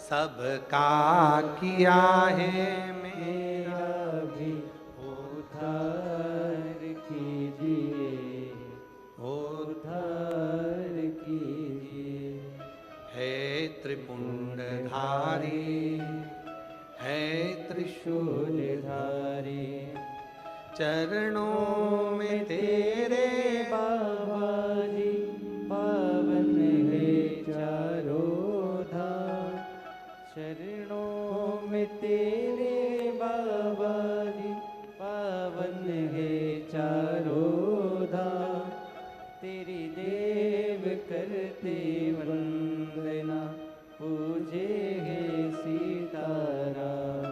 सबका किया है मेरा भी उद्धार कीजिए, उद्धार कीजिए। है त्रिपुंडधारी, है त्रिशूलधारी, चरणों में तेरे बाबा जी पावन है चारों धाम। चरणों में तेरे बाबा जी पावन है चारों धाम। तेरी देव करते वंदना, पूजे है सीताराम।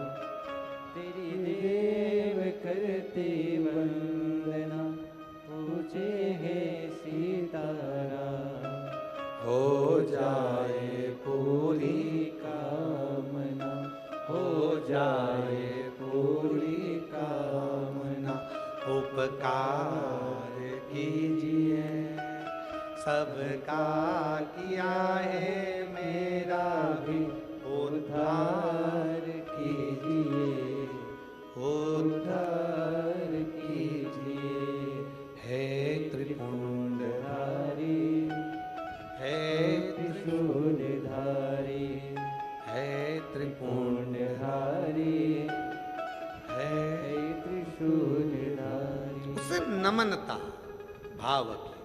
तेरी देव करते वंदना, पूजे है सीताराम। जाए पूरी कामना, हो जाए पूरी कामना। उपकार कीजिए सबका किया है, मेरा भी उद्धार कीजिए, उद्धार कीजिए। हे त्रिपुंडधारी, हे त्रिशूलधारी, हे त्रिपुंडधारी, हे त्रिशूलधारी। उसे नमनता भाव की,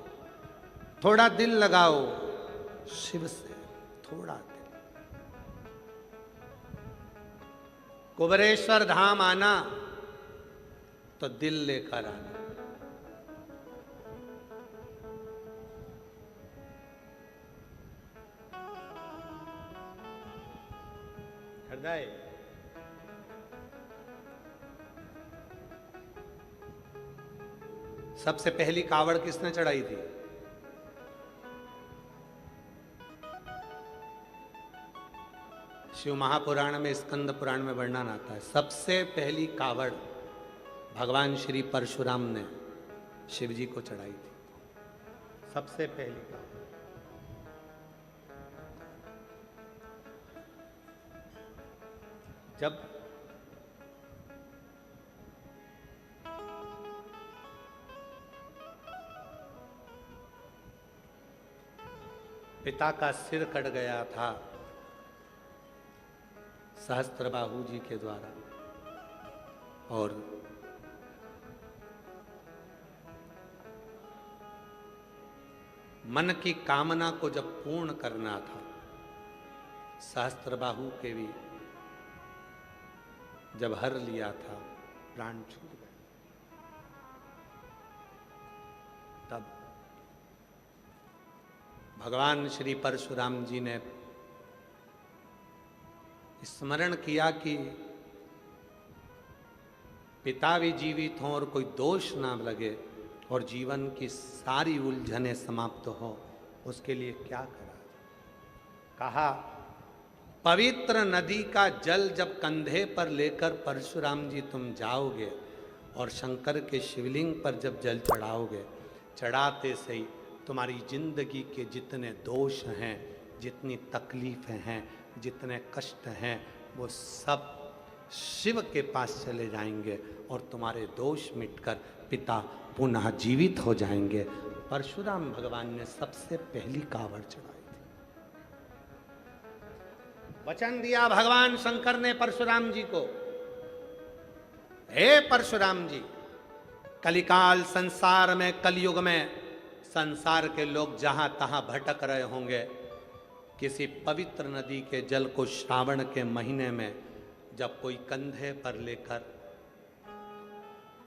थोड़ा दिल लगाओ शिव से, थोड़ा दिल। कुबेरेश्वर धाम आना तो दिल लेकर आना। हृदय सबसे पहली कावड़ किसने चढ़ाई थी? शिव महापुराण में, स्कंद पुराण में वर्णन आता है, सबसे पहली कावड़ भगवान श्री परशुराम ने शिव जी को चढ़ाई थी। सबसे पहली कावड़। जब पिता का सिर कट गया था सहस्त्रबाहु जी के द्वारा, और मन की कामना को जब पूर्ण करना था, सहस्त्रबाहु के भी जब हर लिया था, प्राण छूट गए, तब भगवान श्री परशुराम जी ने स्मरण किया कि पिता भी जीवित हों और कोई दोष ना लगे और जीवन की सारी उलझनें समाप्त हो, उसके लिए क्या करा। कहा, पवित्र नदी का जल जब कंधे पर लेकर परशुराम जी तुम जाओगे और शंकर के शिवलिंग पर जब जल चढ़ाओगे, चढ़ाते से ही तुम्हारी जिंदगी के जितने दोष हैं, जितनी तकलीफें हैं, जितने कष्ट हैं, वो सब शिव के पास चले जाएंगे और तुम्हारे दोष मिटकर पिता पुनः जीवित हो जाएंगे। परशुराम भगवान ने सबसे पहली कावड़ चढ़ाई थी। वचन दिया भगवान शंकर ने परशुराम जी को, हे परशुराम जी, कलिकाल संसार में, कलयुग में संसार के लोग जहां तहां भटक रहे होंगे, किसी पवित्र नदी के जल को श्रावण के महीने में जब कोई कंधे पर लेकर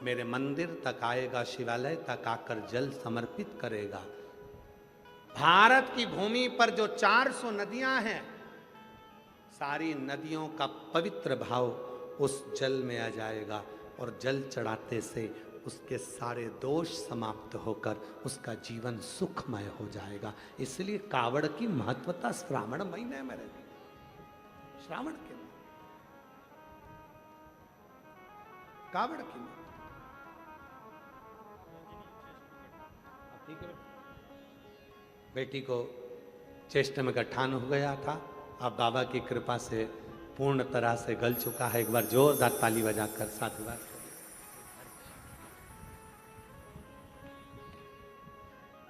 मेरे मंदिर तक आएगा, शिवालय तक आकर जल समर्पित करेगा, भारत की भूमि पर जो 400 नदियां हैं, सारी नदियों का पवित्र भाव उस जल में आ जाएगा और जल चढ़ाते से उसके सारे दोष समाप्त होकर उसका जीवन सुखमय हो जाएगा। इसलिए कावड़ की महत्वता श्रावण महीने में रहती, श्रावण के कावड़ की ठीक है। बेटी को चेष्ट में गठान हो गया था, अब बाबा की कृपा से पूर्ण तरह से गल चुका है। एक बार जोरदार ताली बजाकर साधुवाद।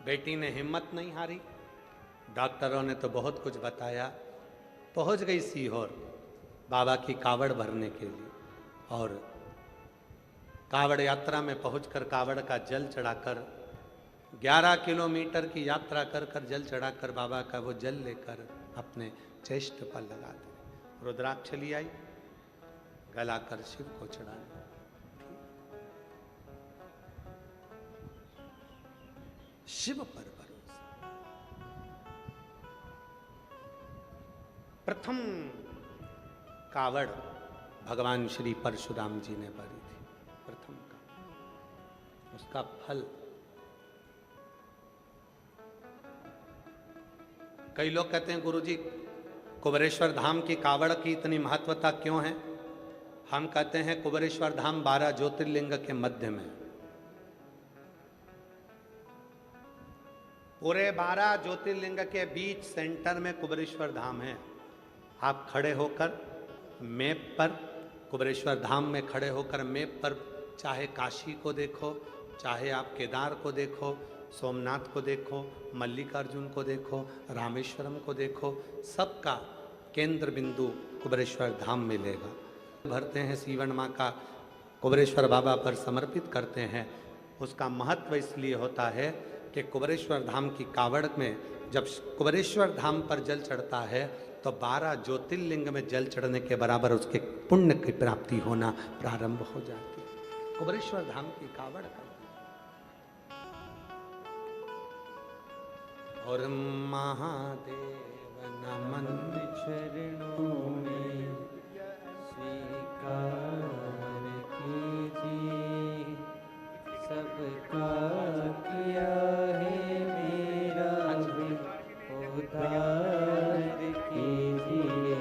बेटी ने हिम्मत नहीं हारी, डॉक्टरों ने तो बहुत कुछ बताया, पहुंच गई सीहोर बाबा की कावड़ भरने के लिए, और कावड़ यात्रा में पहुंचकर कावड़ का जल चढ़ाकर 11 किलोमीटर की यात्रा कर कर जल चढ़ाकर बाबा का वो जल लेकर अपने चेस्ट पर लगा दे। रुद्राक्ष ली आई, गलाकर शिव को चढ़ाने। शिव पर भरोसा। प्रथम कावड़ भगवान श्री परशुराम जी ने भरी थी, प्रथम का उसका फल कई लोग कहते हैं गुरुजी कुबेरेश्वर धाम की कावड़ की इतनी महत्वता क्यों है? हम कहते हैं कुबेरेश्वर धाम 12 ज्योतिर्लिंग के मध्य में, पूरे 12 ज्योतिर्लिंग के बीच सेंटर में कुबेरेश्वर धाम है। आप खड़े होकर मैप पर, कुबेरेश्वर धाम में खड़े होकर मैप पर चाहे काशी को देखो, चाहे आप केदार को देखो, सोमनाथ को देखो, मल्लिकार्जुन को देखो, रामेश्वरम को देखो, सबका केंद्र बिंदु कुबेरेश्वर धाम मिलेगा। भरते हैं सीवन माँ का, कुबेरेश्वर बाबा पर समर्पित करते हैं। उसका महत्व इसलिए होता है कि कुबेरेश्वर धाम की कावड़ में जब कुबेरेश्वर धाम पर जल चढ़ता है तो 12 ज्योतिर्लिंग में जल चढ़ने के बराबर उसके पुण्य की प्राप्ति होना प्रारंभ हो जाती है। कुबेरेश्वर धाम की कावड़ का और महादेव नमन चरणों में स्वीकार कीजिए, सबका किया है मेरा भी उद्धार कीजिए,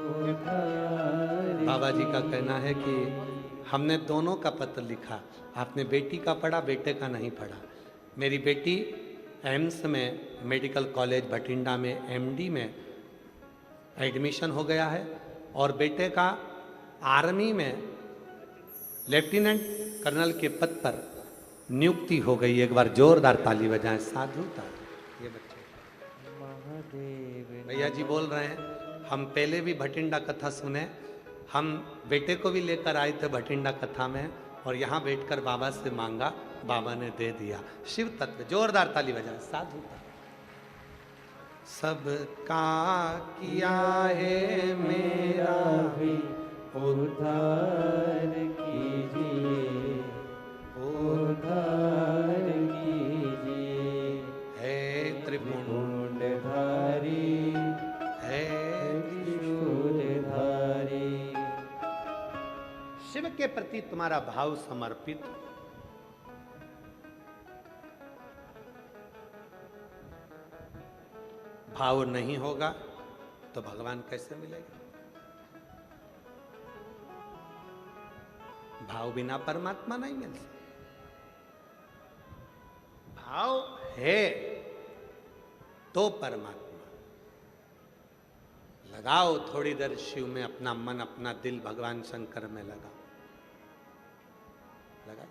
उद्धार। बाबा जी का कहना है कि हमने दोनों का पत्र लिखा, आपने बेटी का पढ़ा, बेटे का नहीं पढ़ा। मेरी बेटी एम्स में मेडिकल कॉलेज भटिंडा में एमडी में एडमिशन हो गया है और बेटे का आर्मी में लेफ्टिनेंट कर्नल के पद पर नियुक्ति हो गई। एक बार जोरदार ताली बजाएं, साधुता। ये बच्चे महादेव भैया जी बोल रहे हैं, हम पहले भी भटिंडा कथा सुने, हम बेटे को भी लेकर आए थे भटिंडा कथा में और यहाँ बैठकर बाबा से मांगा, बाबा ने दे दिया। शिव तत्व, जोरदार ताली बजाएं, साधु। सबका किया है मेरा भी उद्धार कीजिए, उद्धार कीजिए। है त्रिपुंडधारी है त्रिशूलधारी। शिव के प्रति तुम्हारा भाव समर्पित, भाव नहीं होगा तो भगवान कैसे मिलेगा? भाव बिना परमात्मा नहीं मिल सकता। भाव है तो परमात्मा। लगाओ थोड़ी देर शिव में अपना मन, अपना दिल भगवान शंकर में लगाओ, लगा।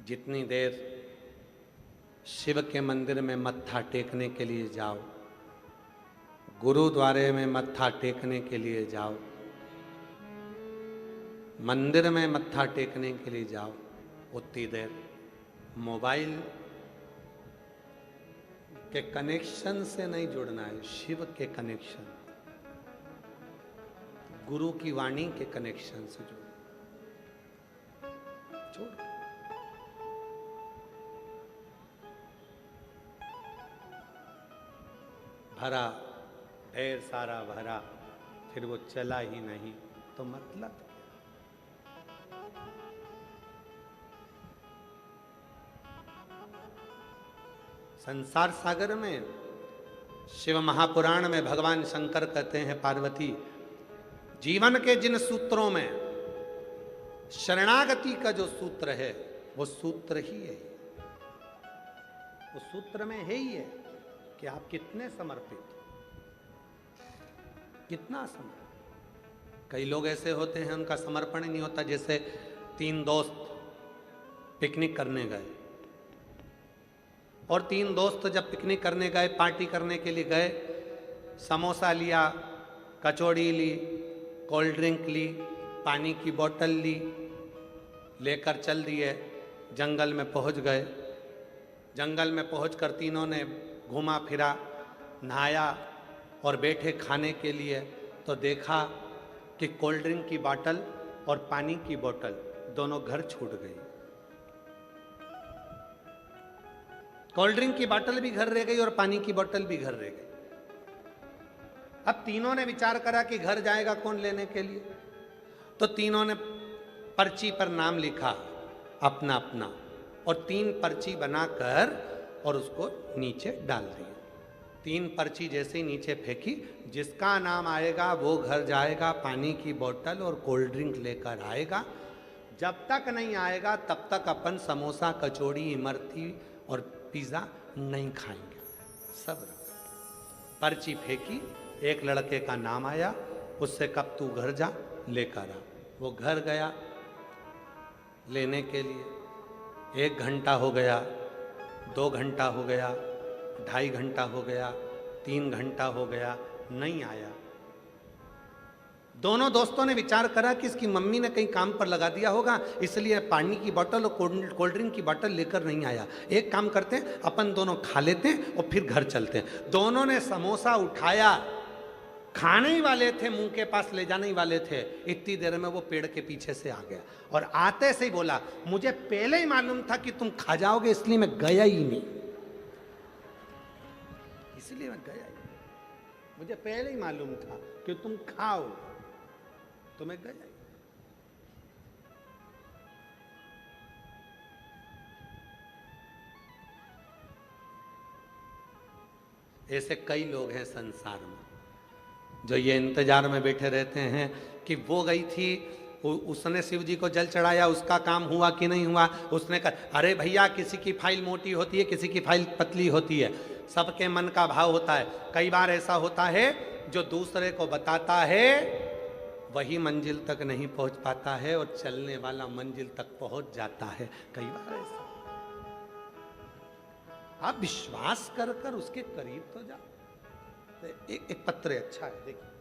जितनी देर शिव के मंदिर में मत्था टेकने के लिए जाओ, गुरुद्वारे में मत्था टेकने के लिए जाओ, मंदिर में मत्था टेकने के लिए जाओ, उतनी देर मोबाइल के कनेक्शन से नहीं जुड़ना है, शिव के कनेक्शन, गुरु की वाणी के कनेक्शन से जुड़ो। भरा, ढेर सारा भरा, फिर वो चला ही नहीं तो मतलब क्या? संसार सागर में शिव महापुराण में भगवान शंकर कहते हैं, पार्वती जीवन के जिन सूत्रों में शरणागति का जो सूत्र है वो सूत्र ही है, वो सूत्र में है ही है कि आप कितने समर्पित, कितना समर्पित। कई लोग ऐसे होते हैं उनका समर्पण ही नहीं होता। जैसे 3 दोस्त पिकनिक करने गए और 3 दोस्त जब पिकनिक करने गए, पार्टी करने के लिए गए, समोसा लिया, कचौड़ी ली, कोल्ड ड्रिंक ली, पानी की बोतल ली, लेकर चल दिए, जंगल में पहुंच गए। जंगल में पहुंचकर तीनों ने घूमा फिरा, नहाया और बैठे खाने के लिए, तो देखा कि कोल्ड ड्रिंक की बोतल और पानी की बोतल दोनों घर छूट गई। कोल्ड ड्रिंक की बोतल भी घर रह गई और पानी की बोतल भी घर रह गई। अब तीनों ने विचार करा कि घर जाएगा कौन लेने के लिए। तो तीनों ने पर्ची पर नाम लिखा अपना अपना, और 3 पर्ची बनाकर और उसको नीचे डाल दिया। 3 पर्ची जैसे ही नीचे फेंकी, जिसका नाम आएगा वो घर जाएगा, पानी की बोतल और कोल्ड ड्रिंक लेकर आएगा। जब तक नहीं आएगा तब तक अपन समोसा, कचौड़ी, इमरती और पिज़्ज़ा नहीं खाएंगे। सब रखा। पर्ची फेंकी, एक लड़के का नाम आया, उससे कब तू घर जा लेकर आ। वो घर गया लेने के लिए। 1 घंटा हो गया, 2 घंटा हो गया, 2.5 घंटा हो गया, 3 घंटा हो गया, नहीं आया। दोनों दोस्तों ने विचार करा कि इसकी मम्मी ने कहीं काम पर लगा दिया होगा, इसलिए पानी की बोतल और कोल्ड ड्रिंक की बोतल लेकर नहीं आया। एक काम करते हैं, अपन दोनों खा लेते हैं और फिर घर चलते हैं। दोनों ने समोसा उठाया, खाने ही वाले थे, मुंह के पास ले जाने ही वाले थे। इतनी देर में वो पेड़ के पीछे से आ गया और आते से ही बोला, मुझे पहले ही मालूम था कि तुम खा जाओगे, इसलिए मैं गया ही नहीं, इसलिए मैं गया ही नहीं। मुझे पहले ही मालूम था कि तुम खाओ, तो मैं गया ही। ऐसे कई लोग हैं संसार में जो ये इंतजार में बैठे रहते हैं कि वो गई थी, उसने शिव जी को जल चढ़ाया, उसका काम हुआ कि नहीं हुआ। उसने कहा, अरे भैया, किसी की फाइल मोटी होती है, किसी की फाइल पतली होती है, सबके मन का भाव होता है। कई बार ऐसा होता है जो दूसरे को बताता है वही मंजिल तक नहीं पहुंच पाता है और चलने वाला मंजिल तक पहुंच जाता है। कई बार ऐसा, आप विश्वास कर कर उसके करीब तो जाओ। एक पत्र अच्छा है, देखिए।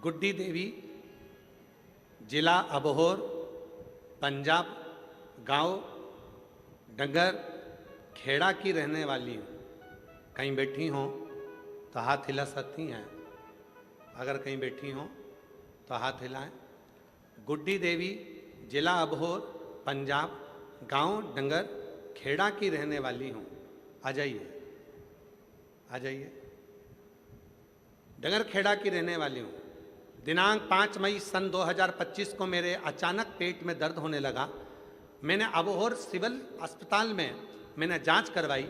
गुड्डी देवी, जिला अबोहर, पंजाब, गांव डंगर खेड़ा की रहने वाली हूँ। कहीं बैठी हों तो हाथ हिला सकती हैं, अगर कहीं बैठी हों तो हाथ हिलाएं। गुड्डी देवी, जिला अबोहर, पंजाब, गांव डंगर खेड़ा की रहने वाली हूँ। आ जाइए, आ जाइए। डंगर खेड़ा की रहने वाली हूँ। दिनांक 5 मई सन 2025 को मेरे अचानक पेट में दर्द होने लगा। मैंने अबोहर सिविल अस्पताल में मैंने जांच करवाई।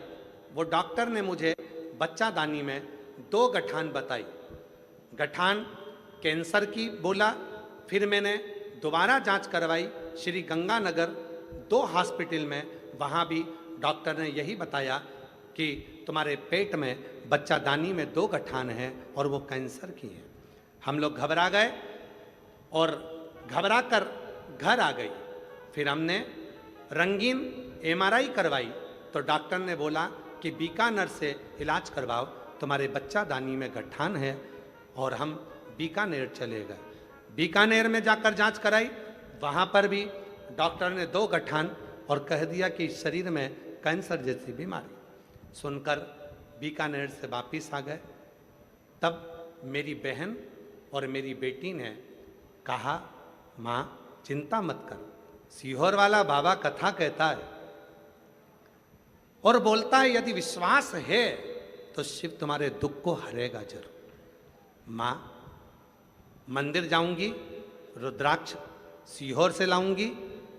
वो डॉक्टर ने मुझे बच्चादानी में 2 गठान बताई। गठान कैंसर की बोला। फिर मैंने दोबारा जांच करवाई श्री गंगानगर 2 हॉस्पिटल में। वहाँ भी डॉक्टर ने यही बताया कि तुम्हारे पेट में बच्चादानी में 2 गठान हैं और वो कैंसर की है। हम लोग घबरा गए और घबरा कर घर आ गई। फिर हमने रंगीन MRI करवाई तो डॉक्टर ने बोला कि बीकानेर से इलाज करवाओ, तुम्हारे बच्चादानी में गठान है। और हम बीकानेर चले गए। बीकानेर में जाकर जांच कराई, वहाँ पर भी डॉक्टर ने 2 गठान और कह दिया कि शरीर में कैंसर जैसी बीमारी। सुनकर बीकानेर से वापिस आ गए। तब मेरी बहन और मेरी बेटी ने कहा, माँ चिंता मत कर, सीहोर वाला बाबा कथा कहता है और बोलता है यदि विश्वास है तो शिव तुम्हारे दुख को हरेगा जरूर। माँ, मंदिर जाऊंगी, रुद्राक्ष सीहोर से लाऊंगी।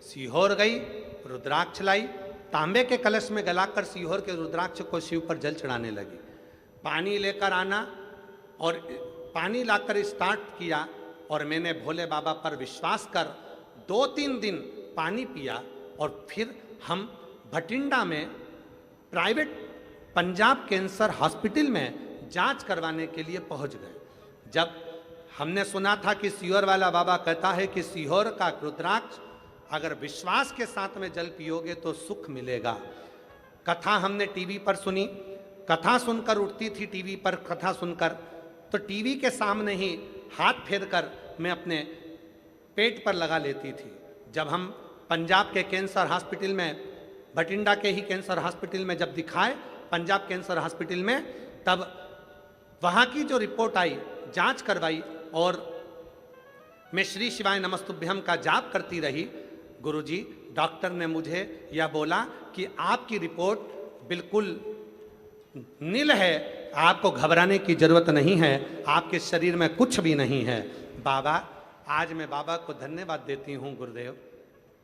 सीहोर गई, रुद्राक्ष लाई, तांबे के कलश में गलाकर सीहोर के रुद्राक्ष को शिव पर जल चढ़ाने लगी। पानी लेकर आना और पानी लाकर स्टार्ट किया और मैंने भोले बाबा पर विश्वास कर 2-3 दिन पानी पिया। और फिर हम भटिंडा में प्राइवेट पंजाब कैंसर हॉस्पिटल में जांच करवाने के लिए पहुंच गए। जब हमने सुना था कि सीहोर वाला बाबा कहता है कि सीहोर का रुद्राक्ष अगर विश्वास के साथ में जल पियोगे तो सुख मिलेगा। कथा हमने टीवी पर सुनी, कथा सुनकर उठती थी टीवी पर कथा सुनकर, तो टीवी के सामने ही हाथ फेर कर मैं अपने पेट पर लगा लेती थी। जब हम पंजाब के कैंसर हॉस्पिटल में, भटिंडा के ही कैंसर हॉस्पिटल में जब दिखाए, पंजाब कैंसर हॉस्पिटल में, तब वहाँ की जो रिपोर्ट आई, जांच करवाई और मैं श्री शिवाय नमस्तुभ्यम का जाप करती रही। गुरुजी, डॉक्टर ने मुझे यह बोला कि आपकी रिपोर्ट बिल्कुल नील है, आपको घबराने की जरूरत नहीं है, आपके शरीर में कुछ भी नहीं है। बाबा, आज मैं बाबा को धन्यवाद देती हूँ गुरुदेव।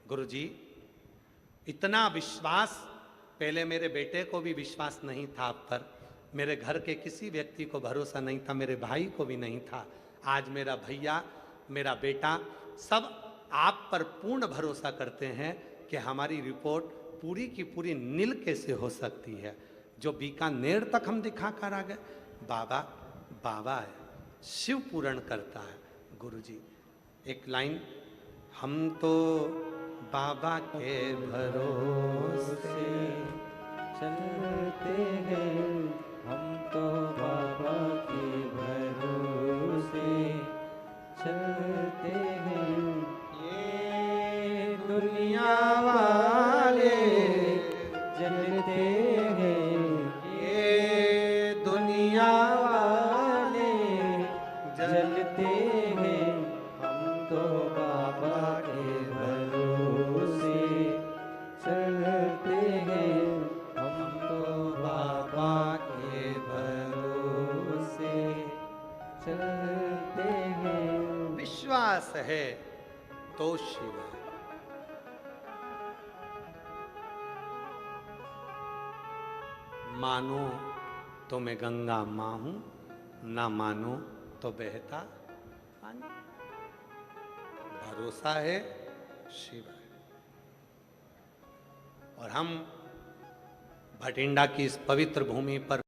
गुरुजी, इतना विश्वास, पहले मेरे बेटे को भी विश्वास नहीं था आप पर, मेरे घर के किसी व्यक्ति को भरोसा नहीं था, मेरे भाई को भी नहीं था। आज मेरा भैया, मेरा बेटा सब आप पर पूर्ण भरोसा करते हैं कि हमारी रिपोर्ट पूरी की पूरी नील कैसे हो सकती है। जो बीकानेर तक हम दिखा कर आ गए। बाबा बाबा है, शिव पूर्ण करता है। गुरुजी, एक लाइन, हम तो बाबा के भरोसे चलते हैं, हम तो बाबा के भरोसे चलते हैं। ये दुनिया वाले जलते हैं, ये दुनिया वाले जलते हैं, हम तो बाबा के भरोसे चलते हैं, हम तो बाबा के भरोसे चलते हैं। विश्वास है तो शिव है। मानो तो मैं गंगा मां हूं, ना मानो तो बहता पानी। भरोसा है, शिव है। और हम भटिंडा की इस पवित्र भूमि पर